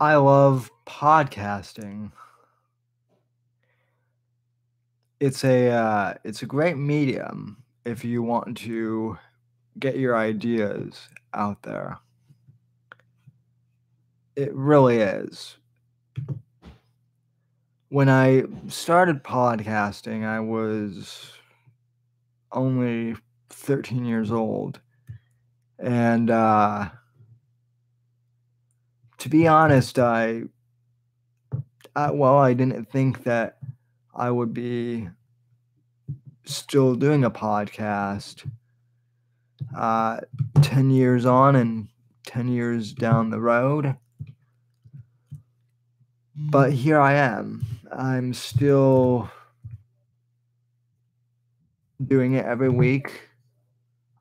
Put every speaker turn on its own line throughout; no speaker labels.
I love podcasting. It's a great medium if you want to get your ideas out there. It really is. When I started podcasting, I was only 13 years old. And to be honest, I didn't think that I would be still doing a podcast 10 years on and 10 years down the road. But here I am. I'm still doing it every week.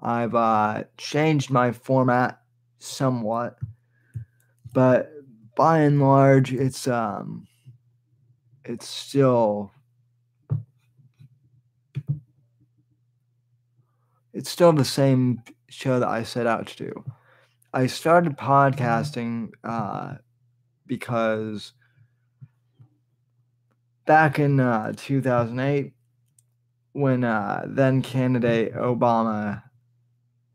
I've changed my format somewhat, but by and large, it's still the same show that I set out to do. I started podcasting because back in 2008, when then candidate Obama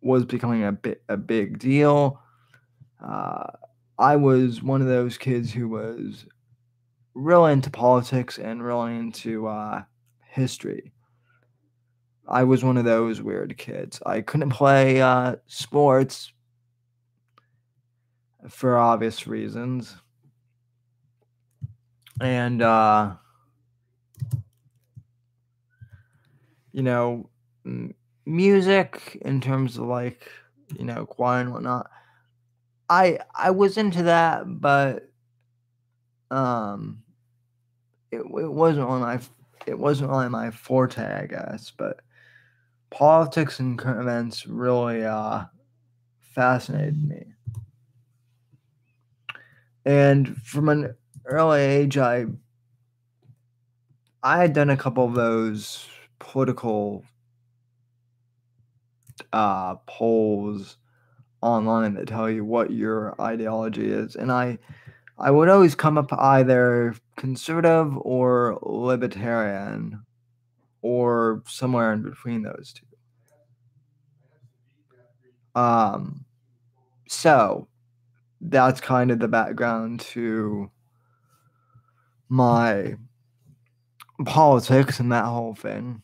was becoming a big deal, I was one of those kids who was really into politics and really into history. I was one of those weird kids. I couldn't play sports for obvious reasons. And, music in terms of choir and whatnot, I was into that, but it wasn't really my forte, I guess. But politics and current events really fascinated me. And from an early age, I had done a couple of those political polls online that tell you what your ideology is, and I would always come up either conservative or libertarian, or somewhere in between those two. So that's kind of the background to my politics and that whole thing.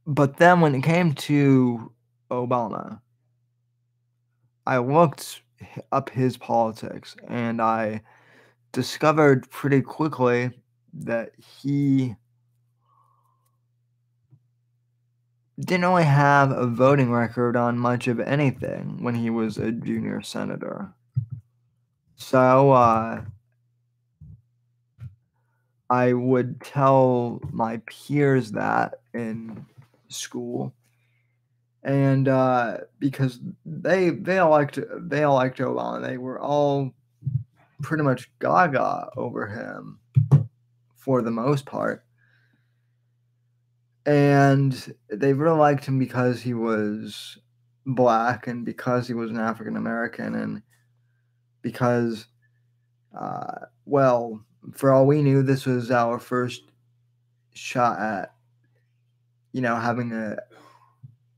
But then when it came to Obama, I looked up his politics and I discovered pretty quickly that he didn't really have a voting record on much of anything when he was a junior senator. So I would tell my peers that in school, and because they all liked Obama, they were all pretty much gaga over him for the most part. And they really liked him because he was black and because he was an African American and because, for all we knew, this was our first shot at, having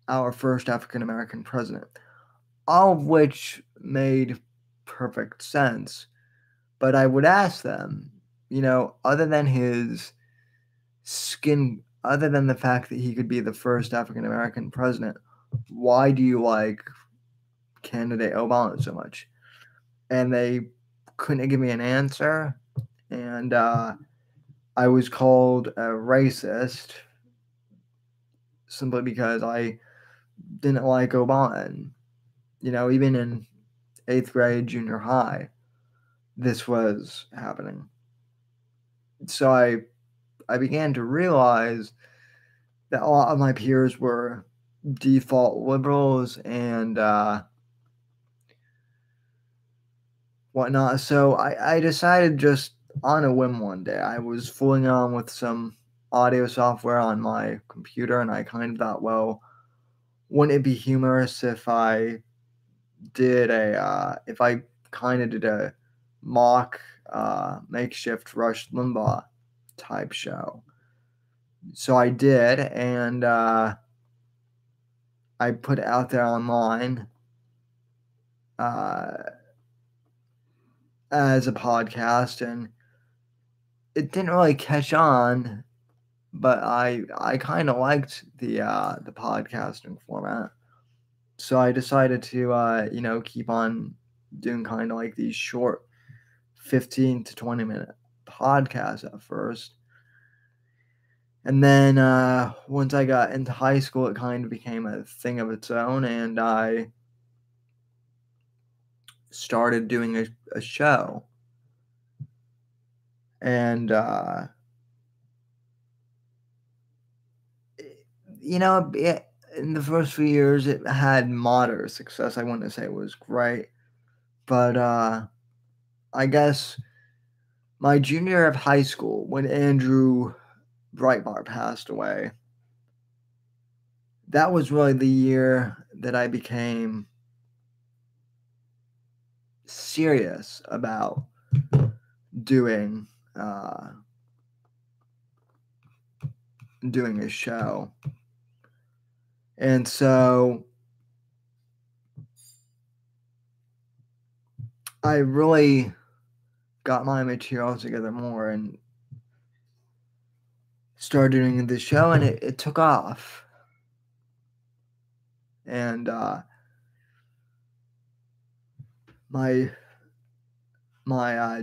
our first African American president, all of which made perfect sense. But I would ask them, other than his skin, other than the fact that he could be the first African American president, why do you like candidate Obama so much? And they couldn't give me an answer. And I was called a racist simply because I didn't like Obama. And, even in 8th grade, junior high, this was happening. So I began to realize that a lot of my peers were default liberals and whatnot. So I decided just on a whim one day. I was fooling around with some audio software on my computer, and I kind of thought, well, wouldn't it be humorous if I did if I kind of did a mock makeshift Rush Limbaugh type show. So I did, and I put it out there online as a podcast, and it didn't really catch on, but I kind of liked the podcasting format. So I decided to keep on doing kind of like these short 15 to 20 minute podcasts at first. And then once I got into high school, it kind of became a thing of its own, and I started doing a show. And in the first few years, it had moderate success. I wouldn't say it was great, but I guess my junior year of high school, when Andrew Breitbart passed away, that was really the year that I became serious about doing a show. And so I really got my material together more and started doing the show, and it took off. And my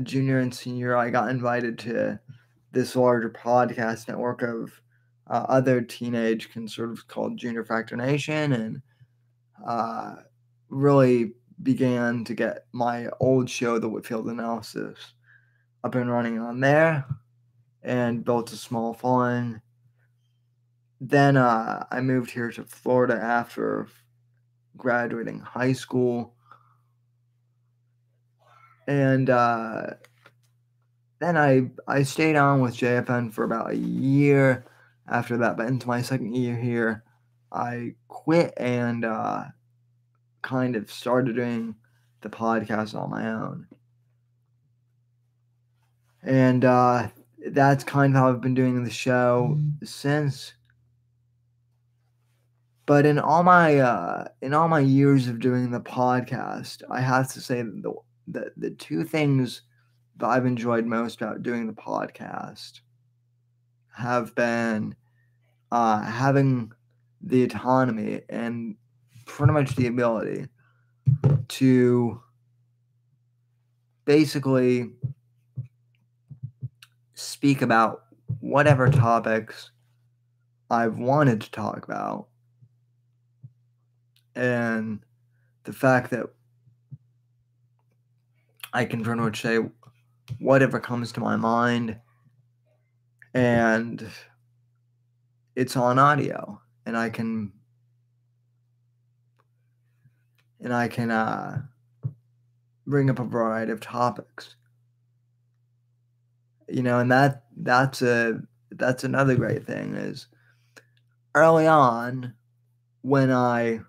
junior and senior, I got invited to this larger podcast network of other teenage conservatives called Junior Factor Nation, and really began to get my old show, The Whitfield Analysis, up and running on there, and built a small following. Then I moved here to Florida after graduating high school, and then I stayed on with JFN for about a year after that, but into my second year here, I quit and kind of started doing the podcast on my own. And that's kind of how I've been doing the show since. But in all my years of doing the podcast, I have to say that the two things that I've enjoyed most about doing the podcast have been having the autonomy and pretty much the ability to basically speak about whatever topics I've wanted to talk about. And the fact that I can pretty much say whatever comes to my mind, and it's on audio, and I can bring up a variety of topics, and that's another great thing is early on when I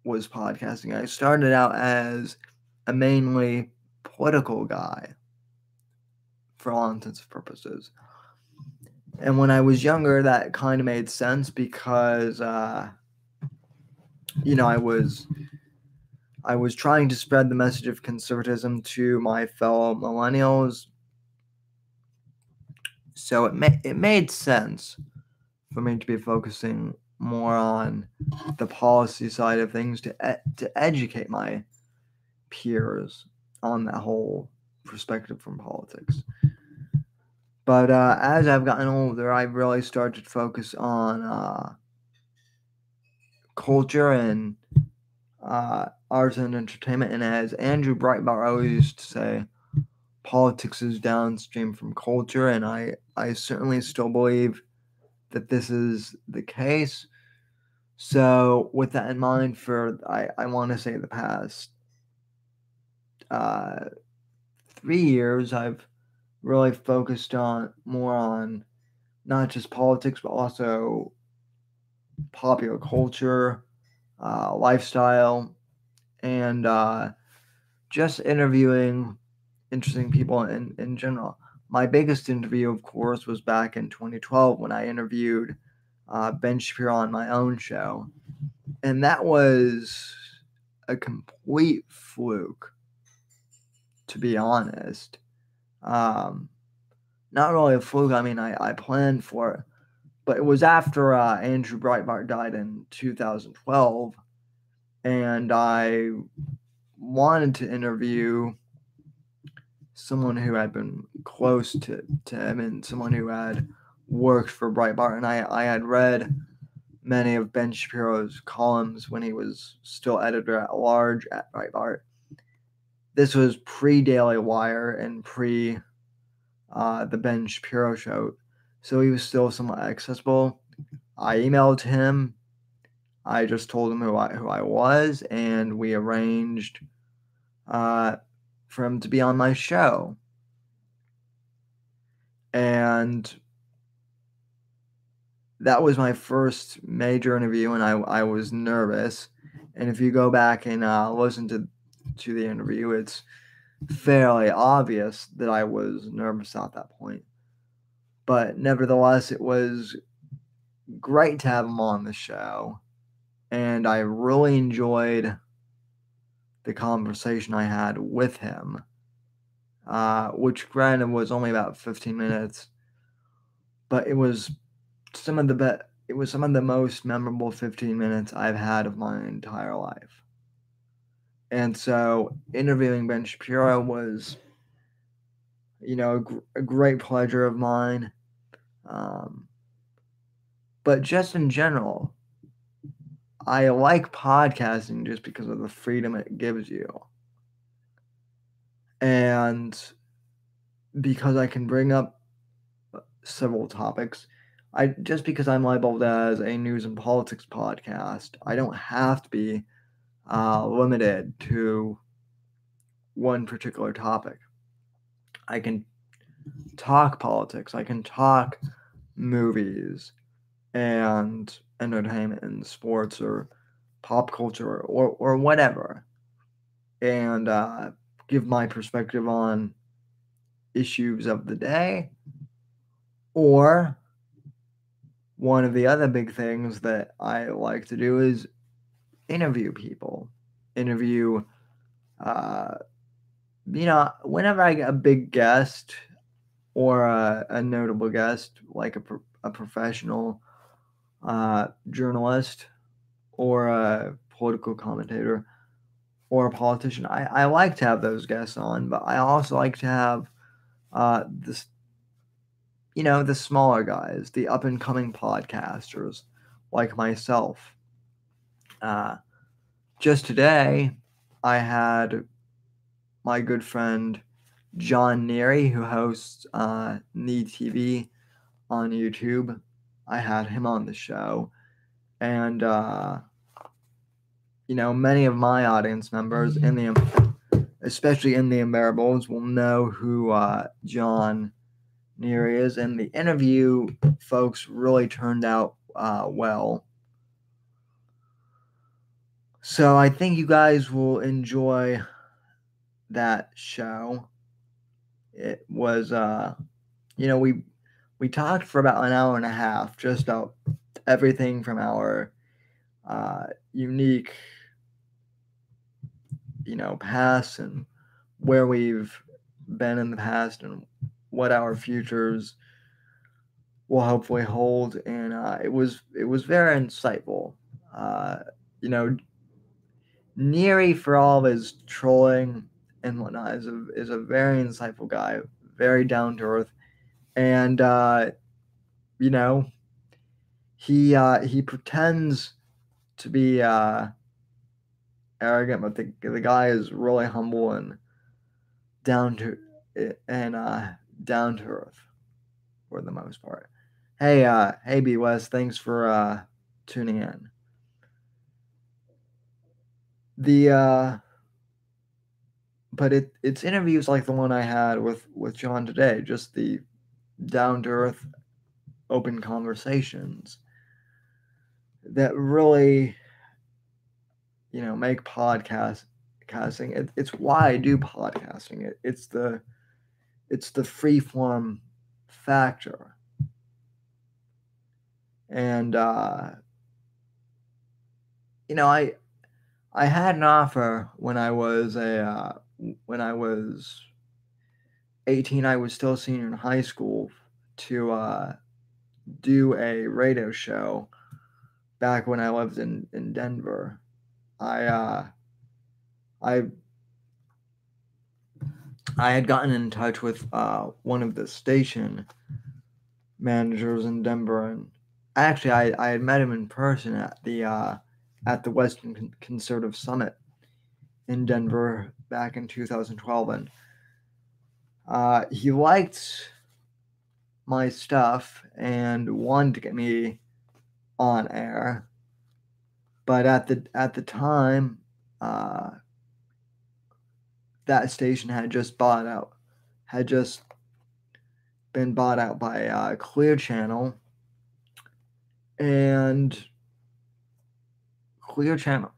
was podcasting, I started out as a mainly political guy for all intents and purposes. And when I was younger, that kind of made sense because, I was trying to spread the message of conservatism to my fellow millennials. So it made sense for me to be focusing more on the policy side of things to educate my peers on that whole perspective from politics. But as I've gotten older, I've really started to focus on culture and arts and entertainment. And as Andrew Breitbart always used to say, politics is downstream from culture, and I certainly still believe that this is the case. So with that in mind, I want to say the past 3 years, I've really focused more on not just politics, but also popular culture, lifestyle, and just interviewing interesting people in general. My biggest interview, of course, was back in 2012 when I interviewed Ben Shapiro on my own show. And that was a complete fluke, to be honest. Not really a fluke. I mean, I planned for it. But it was after Andrew Breitbart died in 2012. And I wanted to interview someone who had been close to him and someone who had worked for Breitbart. And I had read many of Ben Shapiro's columns when he was still editor at large at Breitbart. This was pre-Daily Wire and pre the Ben Shapiro show, so he was still somewhat accessible. I emailed him. I just told him who I was, and we arranged for him to be on my show. And that was my first major interview, and I was nervous. And if you go back and listen to the interview, it's fairly obvious that I was nervous at that point. But nevertheless, it was great to have him on the show. And I really enjoyed the conversation I had with him, which granted was only about 15 minutes. But it was some of the most memorable 15 minutes I've had of my entire life. And so interviewing Ben Shapiro was, a great pleasure of mine. But just in general, I like podcasting just because of the freedom it gives you. And because I can bring up several topics. Just because I'm labeled as a news and politics podcast, I don't have to be limited to one particular topic. I can talk politics. I can talk movies and entertainment and sports or pop culture or whatever, and give my perspective on issues of the day. Or one of the other big things that I like to do is interview people. Interview, whenever I get a big guest or a notable guest, like a professional journalist or a political commentator or a politician, I like to have those guests on, but I also like to have this, the smaller guys, the up and coming podcasters like myself. Just today, I had my good friend John Neary, who hosts Need TV on YouTube. I had him on the show, and many of my audience members especially in the Unbearables, will know who John Neary is, and the interview, folks, really turned out well. So I think you guys will enjoy that show. It was, we talked for about an hour and a half, just about everything from our unique, past and where we've been in the past and what our futures will hopefully hold. And it was very insightful. Neary, for all of his trolling and whatnot, is a very insightful guy, very down to earth, and he pretends to be arrogant, but the guy is really humble and down to earth for the most part. Hey, B West, thanks for tuning in. But it's interviews like the one I had with John today, just the down to earth, open conversations that really, make podcasts It's why I do podcasting. It's the free form factor. And I had an offer when I was 18. I was still a senior in high school to do a radio show back when I lived in Denver. I had gotten in touch with one of the station managers in Denver, and actually I had met him in person at the Western Conservative Summit in Denver back in 2012, and he liked my stuff and wanted to get me on air, but at the time, that station had just been bought out by Clear Channel, and Clear Channel.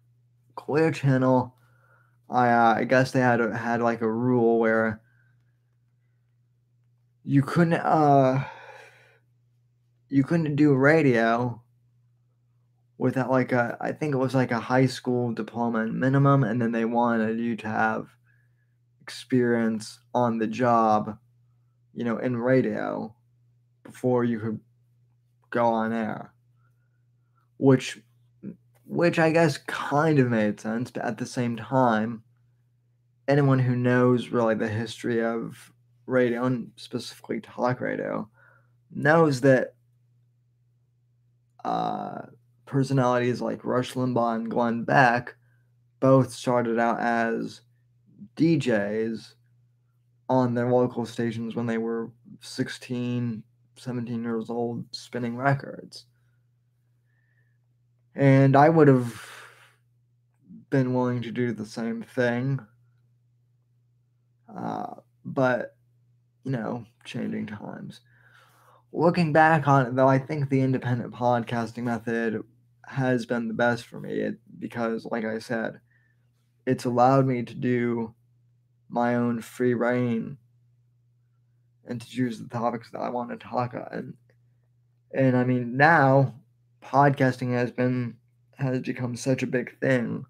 I guess they had like a rule where you couldn't do radio without I think it was like a high school diploma minimum, and then they wanted you to have experience on the job, in radio before you could go on air, which I guess kind of made sense, but at the same time, anyone who knows really the history of radio, and specifically talk radio, knows that personalities like Rush Limbaugh and Glenn Beck both started out as DJs on their local stations when they were 16, 17 years old, spinning records. And I would have been willing to do the same thing. But, changing times. Looking back on it, though, I think the independent podcasting method has been the best for me because, like I said, it's allowed me to do my own free reign and to choose the topics that I want to talk on. And I mean, now podcasting has become such a big thing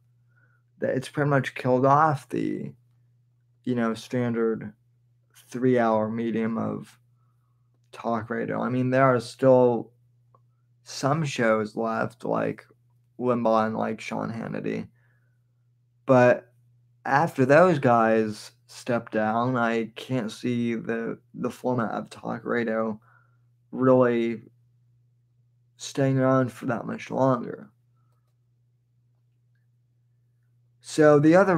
that it's pretty much killed off the standard 3-hour medium of talk radio. I mean, there are still some shows left like Limbaugh and like Sean Hannity, but after those guys step down, I can't see the format of talk radio really staying around for that much longer. So the other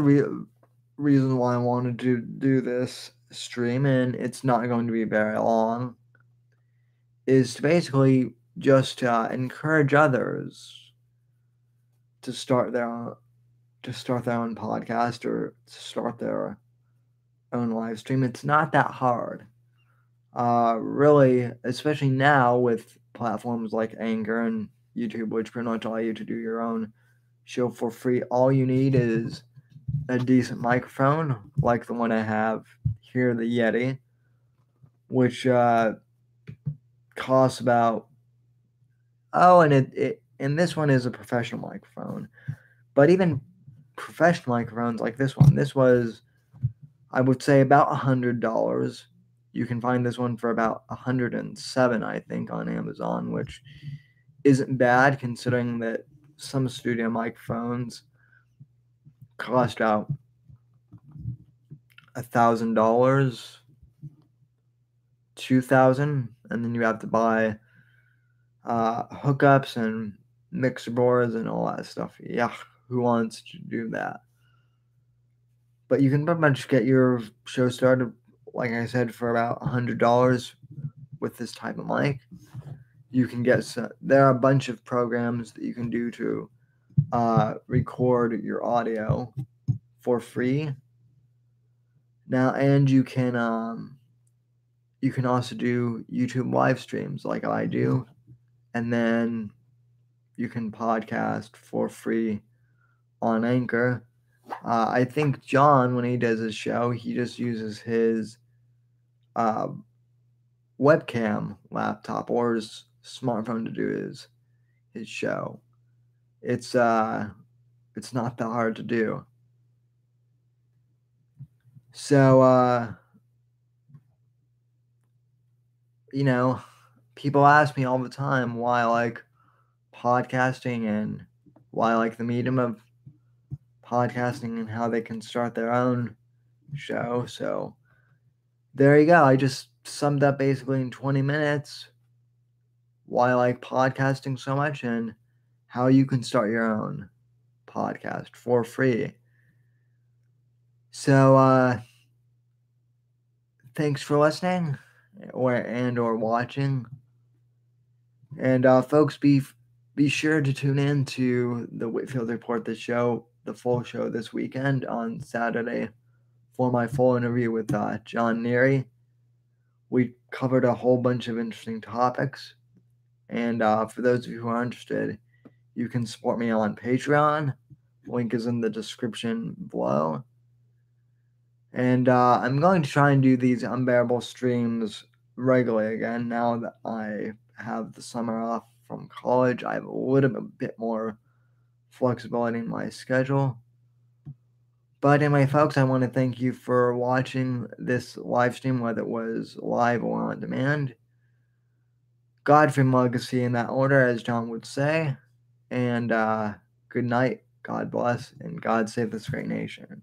reason why I wanted to do this stream, and it's not going to be very long, is to basically just encourage others to start their own podcast or to start their own live stream. It's not that hard. Really, especially now with platforms like Anchor and YouTube, which pretty much allow you to do your own show for free. All you need is a decent microphone, like the one I have here, the Yeti, which costs about and this one is a professional microphone, but even professional microphones like this was, I would say, about $100. You can find this one for about $107, I think, on Amazon, which isn't bad considering that some studio microphones cost out $1,000, $2,000, and then you have to buy hookups and mixer boards and all that stuff. Yeah, who wants to do that? But you can pretty much get your show started, like I said, for about $100 with this type of mic. You can there are a bunch of programs that you can do to record your audio for free now, and you can also do YouTube live streams like I do, and then you can podcast for free on Anchor. I think John, when he does his show, he just uses his uh, webcam laptop or his smartphone to do his show. It's not that hard to do. So people ask me all the time why I like podcasting and why I like the medium of podcasting and how they can start their own show. So there you go. I just summed up basically in 20 minutes why I like podcasting so much and how you can start your own podcast for free. So thanks for listening or watching. And folks, be sure to tune in to the Whitfield Report, the full show this weekend on Saturday for my full interview with John Neary. We covered a whole bunch of interesting topics. And for those of you who are interested, you can support me on Patreon. Link is in the description below. And I'm going to try and do these unbearable streams regularly again now that I have the summer off from college. I have a little bit more flexibility in my schedule. But anyway, folks, I want to thank you for watching this live stream, whether it was live or on demand. Godfrey Legacy in that order, as John would say. And good night, God bless, and God save this great nation.